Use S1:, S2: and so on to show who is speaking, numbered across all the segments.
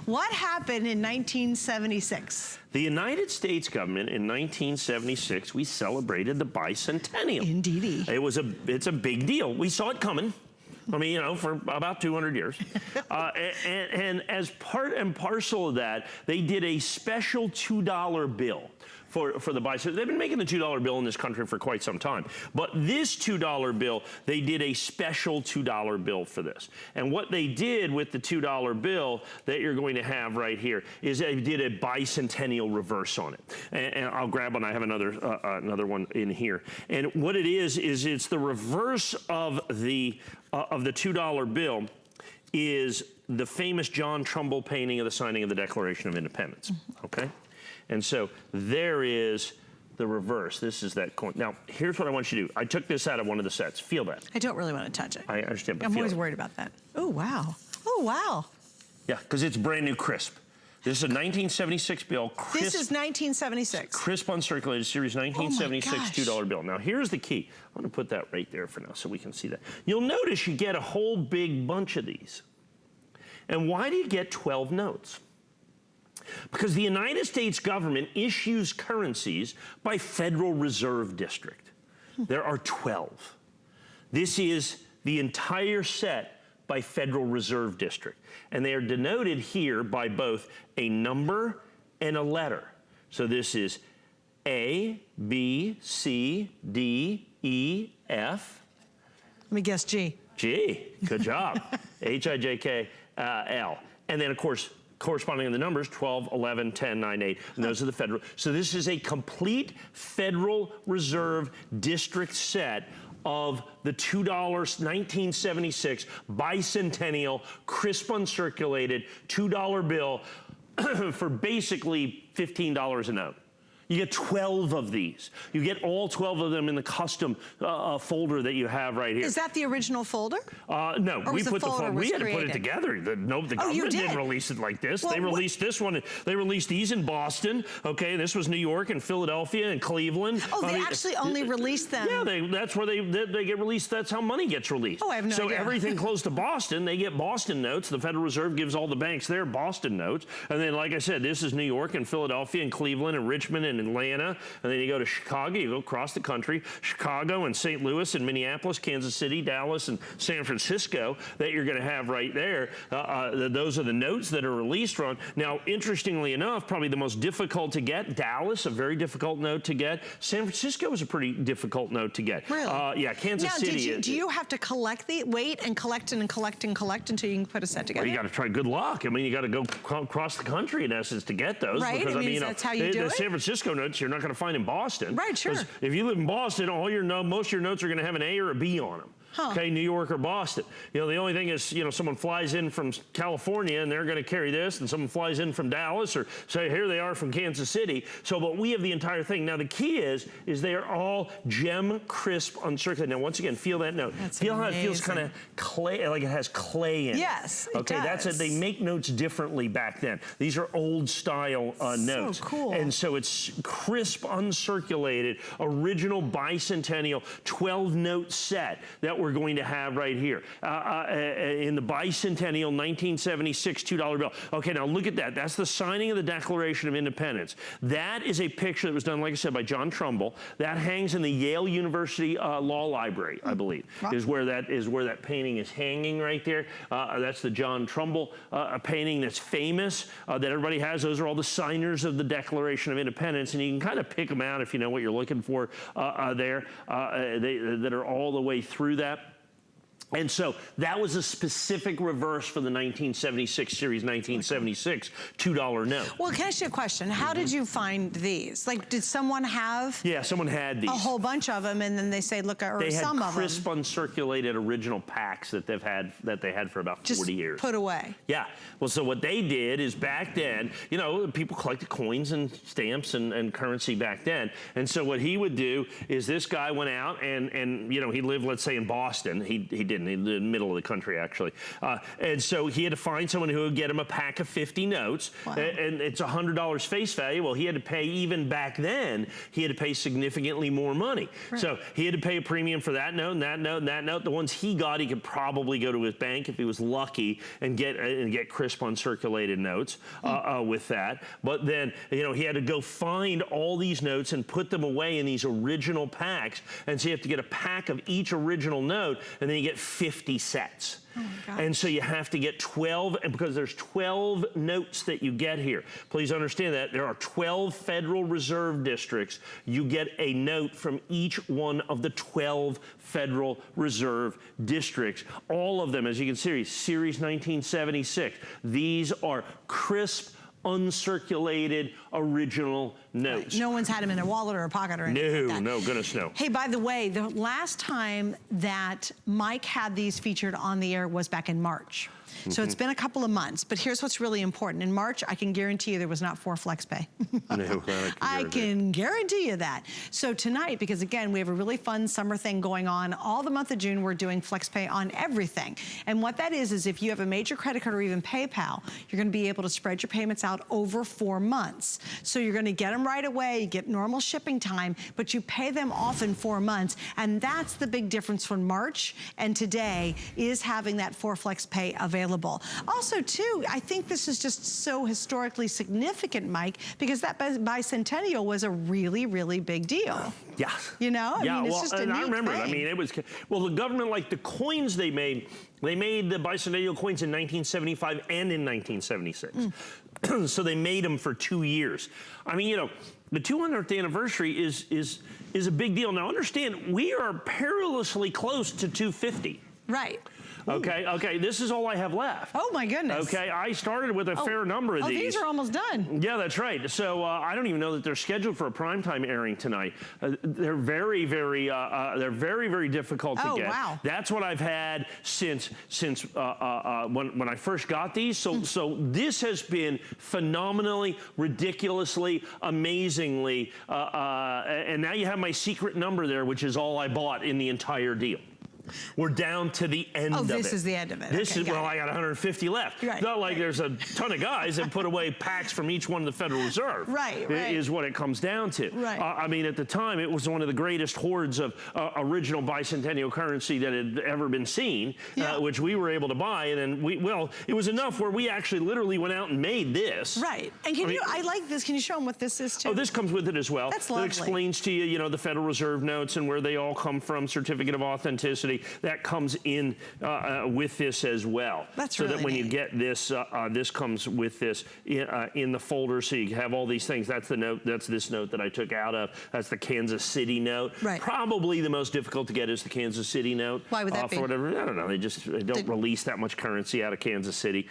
S1: What happened in 1976?
S2: The United States government in 1976, we celebrated the Bicentennial.
S1: Indeedy.
S2: It's a big deal. We saw it coming. I mean, you know, for about 200 years. And as part and parcel of that, they did a special $2 bill for the Bicentennial. They've been making the $2 bill in this country for quite some time. But this $2 bill, they did a special $2 bill for this. And what they did with the $2 bill that you're going to have right here is they did a bicentennial reverse on it. And I'll grab one. I have another one in here. And what it is it's the reverse of the $2 bill is the famous John Trumbull painting of the signing of the Declaration of Independence. Okay? And so there is the reverse. This is that coin. Now, here's what I want you to do. I took this out of one of the sets. Feel that.
S1: I don't really want to touch it.
S2: I understand, but
S1: I'm always
S2: it.
S1: worried about that. Oh, wow. Oh, wow.
S2: Yeah, because it's brand new crisp. This is a 1976 bill. Crisp,
S1: this is 1976.
S2: Crisp uncirculated series 1976 $2 bill. Now, here's the key. I'm going to put that right there for now so we can see that. You'll notice you get a whole big bunch of these. And why do you get 12 notes? Because the United States government issues currencies by Federal Reserve District. There are 12. This is the entire set by Federal Reserve District. And they are denoted here by both a number and a letter. So this is A, B, C, D, E, F.
S1: Let me guess G.
S2: G, good job. H, I, J, K, L. And then, of course, corresponding to the numbers, 12, 11, 10, 9, 8, and those are the federal. So this is a complete Federal Reserve District set of the $2 1976 bicentennial crisp uncirculated $2 bill for basically $15 a note. You get 12 of these. You get all 12 of them in the custom folder that you have right here.
S1: Is that the original folder?
S2: No, we put the folder. We had to put it together. The government didn't release it like this. Well, they released this one. They released these in Boston. Okay, this was New York and Philadelphia and Cleveland.
S1: Oh, they actually only released them.
S2: Yeah, that's where they get released. That's how money gets released.
S1: Oh, I have no idea.
S2: So everything close to Boston, they get Boston notes. The Federal Reserve gives all the banks their Boston notes. And then, like I said, this is New York and Philadelphia and Cleveland and Richmond and Atlanta, and then you go to Chicago, you go across the country, Chicago and St. Louis and Minneapolis, Kansas City, Dallas, and San Francisco that you're going to have right there. Those are the notes that are released from. Now, interestingly enough, probably the most difficult to get, Dallas, a very difficult note to get. San Francisco is a pretty difficult note to get.
S1: Really?
S2: Yeah, Kansas City.
S1: Do you have to wait and collect and collect and collect until you can put a set together?
S2: Well, you got to try good luck. I mean, you got to go across the country in essence to get those.
S1: Right,
S2: because, I mean,
S1: that's how you do it?
S2: The San Francisco notes, you're not going to find in Boston.
S1: Right, sure.
S2: If you live in Boston, most of your notes are going to have an A or a B on them. Huh. Okay, New York or Boston. You know, the only thing is, you know, someone flies in from California and they're going to carry this, and someone flies in from Dallas, or say, here they are from Kansas City. So, but we have the entire thing. Now, the key is they are all gem crisp uncirculated. Now, once again, feel that note.
S1: That's
S2: feel
S1: amazing.
S2: how it feels kind of clay, like it has clay in it.
S1: Yes,
S2: okay,
S1: it does.
S2: That's it. They make notes differently back then. These are old style notes.
S1: So cool.
S2: And so it's crisp, uncirculated, original bicentennial 12-note set that we're going to have right here in the bicentennial 1976 $2 bill. Okay, now look at that. That's the signing of the Declaration of Independence. That is a picture that was done, like I said, by John Trumbull. That hangs in the Yale University Law Library, I believe, is where that painting is hanging right there. That's the John Trumbull painting that's famous, that everybody has. Those are all the signers of the Declaration of Independence, and you can kind of pick them out if you know what you're looking for there, that are all the way through that. And so that was a specific reverse for the 1976 series, 1976 $2 note.
S1: Well, can I ask you a question? How did you find these? Like, did someone have?
S2: Yeah, someone had these.
S1: A whole bunch of them, and then they say, look, or some of them.
S2: They had crisp, uncirculated original packs that they had for about 40 years.
S1: Put away.
S2: Yeah. Well, so what they did is back then, you know, people collected coins and stamps and currency back then. And so what he would do is this guy went out and you know, he lived, let's say, in Boston. He did didn't, in the middle of the country, actually. And so he had to find someone who would get him a pack of 50 notes, and it's $100 face value. Well, he had to pay, even back then, he had to pay significantly more money. Right. So he had to pay a premium for that note and that note and that note. The ones he got, he could probably go to his bank if he was lucky and get crisp uncirculated notes with that. But then, you know, he had to go find all these notes and put them away in these original packs. And so you have to get a pack of each original note, and then you get 50 sets. Oh my gosh. And so you have to get 12, and because there's 12 notes that you get here. Please understand that there are 12 Federal Reserve districts. You get a note from each one of the 12 Federal Reserve districts. All of them, as you can see, Series 1976. These are crisp, uncirculated, original notes.
S1: Right. No one's had them in a wallet or a pocket or anything like that.
S2: No, goodness no.
S1: Hey, by the way, the last time that Mike had these featured on the air was back in March. So it's been a couple of months, but here's what's really important. In March, I can guarantee you there was not 4 FlexPay.
S2: No,
S1: I can guarantee you that. So tonight, because again, we have a really fun summer thing going on, all the month of June, we're doing FlexPay on everything. And what that is if you have a major credit card or even PayPal, you're gonna be able to spread your payments out over 4 months. So you're gonna get them right away, you get normal shipping time, but you pay them off in 4 months. And that's the big difference from March and today, is having that 4 FlexPay available. Also, too, I think this is just so historically significant, Mike, because that Bicentennial was a really, really big deal.
S2: Yeah.
S1: You know? I mean, it's just a neat
S2: I remember
S1: thing.
S2: it. I mean, it was, well, the government, like the coins they made the Bicentennial coins in 1975 and in 1976. So they made them for 2 years. I mean, you know, the 200th anniversary is a big deal. Now, understand, we are perilously close to 250.
S1: Right.
S2: Okay, this is all I have left.
S1: Oh my goodness.
S2: Okay, I started with a fair number of these.
S1: Oh, these are almost done.
S2: Yeah, that's right. So I don't even know that they're scheduled for a primetime airing tonight. They're very, very difficult to get.
S1: Wow.
S2: That's what I've had since when I first got these. So this has been phenomenally, ridiculously, amazingly, and now you have my secret number there, which is all I bought in the entire deal. We're down to the end of it.
S1: Oh, this is the end of it.
S2: This is, well, I got 150 left.
S1: Right,
S2: it's not like there's a ton of guys that put away packs from each one of the Federal Reserve.
S1: Right.
S2: Is what it comes down to.
S1: Right.
S2: I mean, at the time, it was one of the greatest hoards of original bicentennial currency that had ever been seen, which we were able to buy. And then it was enough where we actually literally went out and made this.
S1: Right. And I like this. Can you show them what this is too?
S2: Oh, this comes with it as well.
S1: That's lovely.
S2: It explains to you, you know, the Federal Reserve notes and where they all come from, certificate of authenticity. That comes in with this as well.
S1: That's
S2: so
S1: really
S2: that when
S1: neat.
S2: you get this, this comes with this in the folder. So you have all these things. That's the note. That's this note that I took out of. That's the Kansas City note.
S1: Right.
S2: Probably the most difficult to get is the Kansas City note.
S1: Why would that be?
S2: For whatever, I don't know. They don't release that much currency out of Kansas City.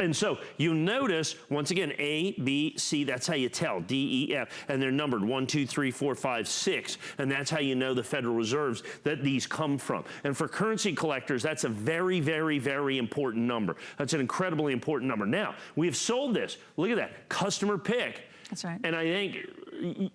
S2: And so you notice, once again, A, B, C, that's how you tell, D, E, F, and they're numbered 1, 2, 3, 4, 5, 6, and that's how you know the Federal Reserves that these come from. And for currency collectors, that's a very, very, very important number. That's an incredibly important number. Now, we have sold this. Look at that, customer pick.
S1: That's right.
S2: And I think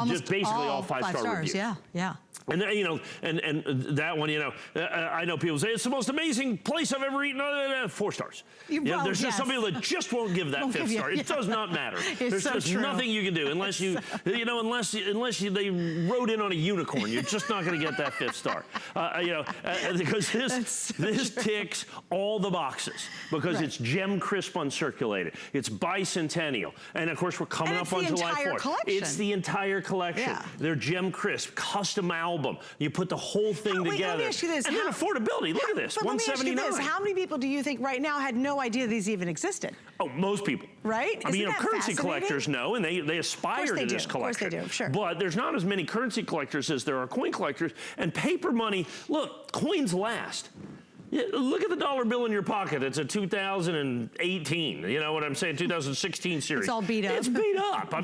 S2: just basically all five-star reviews.
S1: Yeah.
S2: And you know, and that one, you know, I know people say it's the most amazing place I've ever eaten. 4 stars. There's just some people that just won't give that 5th star. It does not matter. There's
S1: so
S2: just
S1: true.
S2: nothing you can do unless you, unless they rode in on a unicorn. You're just not going to get that 5th star. Because this ticks all the boxes because it's gem crisp uncirculated. It's bicentennial, and of course we're coming up on July 4th. It's the entire collection.
S1: Yeah.
S2: They're gem crisp, custom album. You put the whole thing together.
S1: Let me ask you this.
S2: And then affordability. Look at this.
S1: But let me ask you this. How many people do you think right now had no idea these even existed?
S2: Oh, most people.
S1: Right?
S2: I mean, currency collectors know, and they aspire to this collection.
S1: Of course they do, sure.
S2: But there's not as many currency collectors as there are coin collectors. And paper money, look, coins last. Yeah, look at the dollar bill in your pocket. It's a 2018. You know what I'm saying? 2016 series.
S1: It's all beat up.
S2: It's beat up. I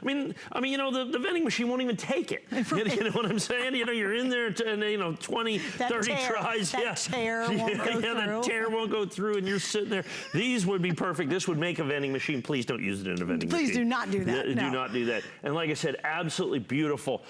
S2: mean, you know, the vending machine won't even take it.
S1: Right.
S2: You know what I'm saying? You know, you're in there, and you know, 20, 30 tries.
S1: That tear won't go through.
S2: That tear won't go through, and you're sitting there. These would be perfect. This would make a vending machine. Please don't use it in a vending machine.
S1: Please do not do that.
S2: Do
S1: No.
S2: not do that. And like I said, absolutely beautiful,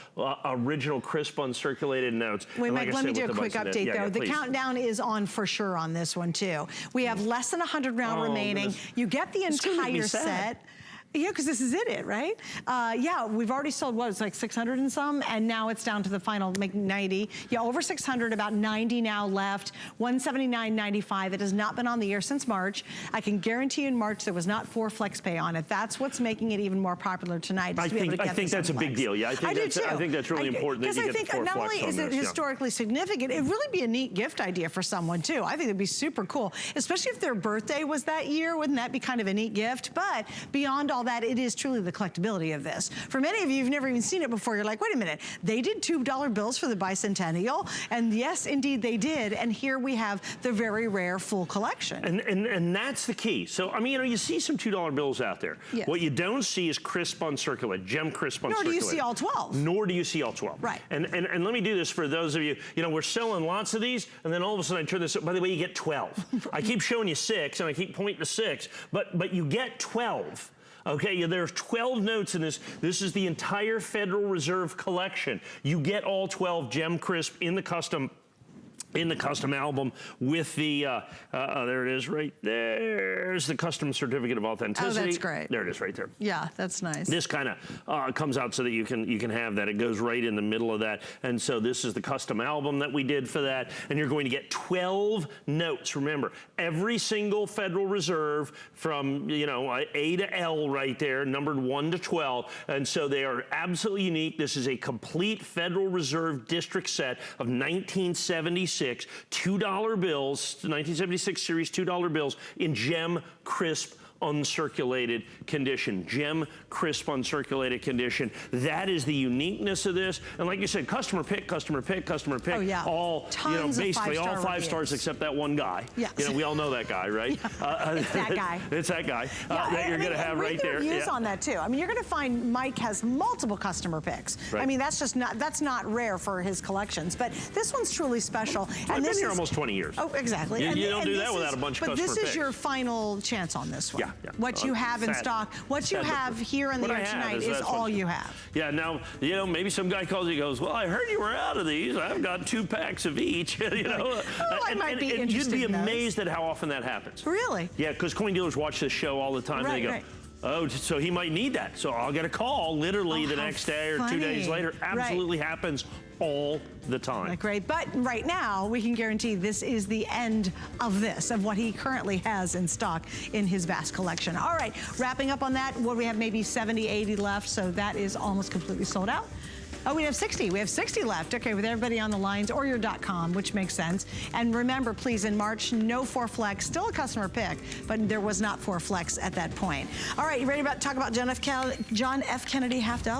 S2: original, crisp, uncirculated notes.
S1: Wait,
S2: Mike,
S1: let me do a quick update, though. The
S2: please.
S1: countdown is on for sure on this one, too. We have less than 100 round remaining.
S2: Goodness.
S1: You get the entire set. Yeah, because this is it, right? Yeah, we've already sold, what, it's like 600 and some, and now it's down to the final, make 90. Yeah, over 600, about 90 now left, 179.95. It has not been on the air since March. I can guarantee you in March there was not 4 FlexPay on it. That's what's making it even more popular tonight.
S2: I think that's a big deal. Yeah, I think that's really important that you get the 4
S1: Because I think not only
S2: Flex
S1: is
S2: on
S1: it
S2: this,
S1: historically significant, it'd really be a neat gift idea for someone, too. I think it'd be super cool, especially if their birthday was that year. Wouldn't that be kind of a neat gift? But beyond all that, it is truly the collectability of this. For many of you, you've never even seen it before. You're like, wait a minute, they did $2 bills for the Bicentennial? And yes, indeed they did. And here we have the very rare full collection.
S2: And that's the key. So, I mean, you know, you see some $2 bills out there.
S1: Yes.
S2: What you don't see is crisp uncirculated, gem crisp uncirculated.
S1: Nor do you see all 12.
S2: Nor do you see all 12.
S1: Right.
S2: And let me do this for those of you, you know, we're selling lots of these, and then all of a sudden I turn this, by the way, you get 12. I keep showing you 6, and I keep pointing to 6, but you get 12. Okay, there's 12 notes in this. This is the entire Federal Reserve collection. You get all 12 gem crisp in the custom album with the, there it is right there's the custom certificate of authenticity.
S1: Oh, that's great.
S2: There it is right there.
S1: Yeah, that's nice.
S2: This kind of comes out so that you can have that. It goes right in the middle of that. And so this is the custom album that we did for that. And you're going to get 12 notes. Remember, every single Federal Reserve from, you know, A to L right there, numbered 1 to 12. And so they are absolutely unique. This is a complete Federal Reserve district set of 1976 $2 bills, 1976 series $2 bills in gem crisp uncirculated condition. Gem crisp uncirculated condition. That is the uniqueness of this. And like you said, customer pick, customer pick, customer pick.
S1: Oh, yeah.
S2: All, you know, basically all 5
S1: reviews.
S2: Stars except that one guy.
S1: Yes.
S2: You know, we all know that guy, right?
S1: Yeah. It's that guy.
S2: It's that guy that you're going to have right there.
S1: Reviews on that too. I mean, you're going to find Mike has multiple customer picks.
S2: Right.
S1: I mean, that's not rare for his collections, but this one's truly special.
S2: I've been here almost 20 years.
S1: Oh, exactly.
S2: You don't do that without a bunch of customer picks.
S1: But this is your final chance on this one.
S2: Yeah, yeah.
S1: What you have in stock, what you have here in the air tonight is all you have.
S2: Yeah, now, you know, maybe some guy calls you and goes, well, I heard you were out of these. I've got 2 packs of each, you know.
S1: I might be interested
S2: you'd be
S1: in those.
S2: amazed at how often that happens.
S1: Really?
S2: Yeah, because coin dealers watch this show all the time, and they go, oh, so he might need that. So I'll get a call literally the next day or 2 days later. Absolutely happens all the time.
S1: Great, but right now we can guarantee this is the end of this, of what he currently has in stock in his vast collection. All right, wrapping up on that, what we have maybe 70, 80 left, so that is almost completely sold out. Oh, we have 60. We have 60 left. Okay, with everybody on the lines or your .com, which makes sense. And remember, please, in March, no 4 Flex. Still a customer pick, but there was not 4 Flex at that point. All right, you ready to talk about John F. Kennedy half-dollar?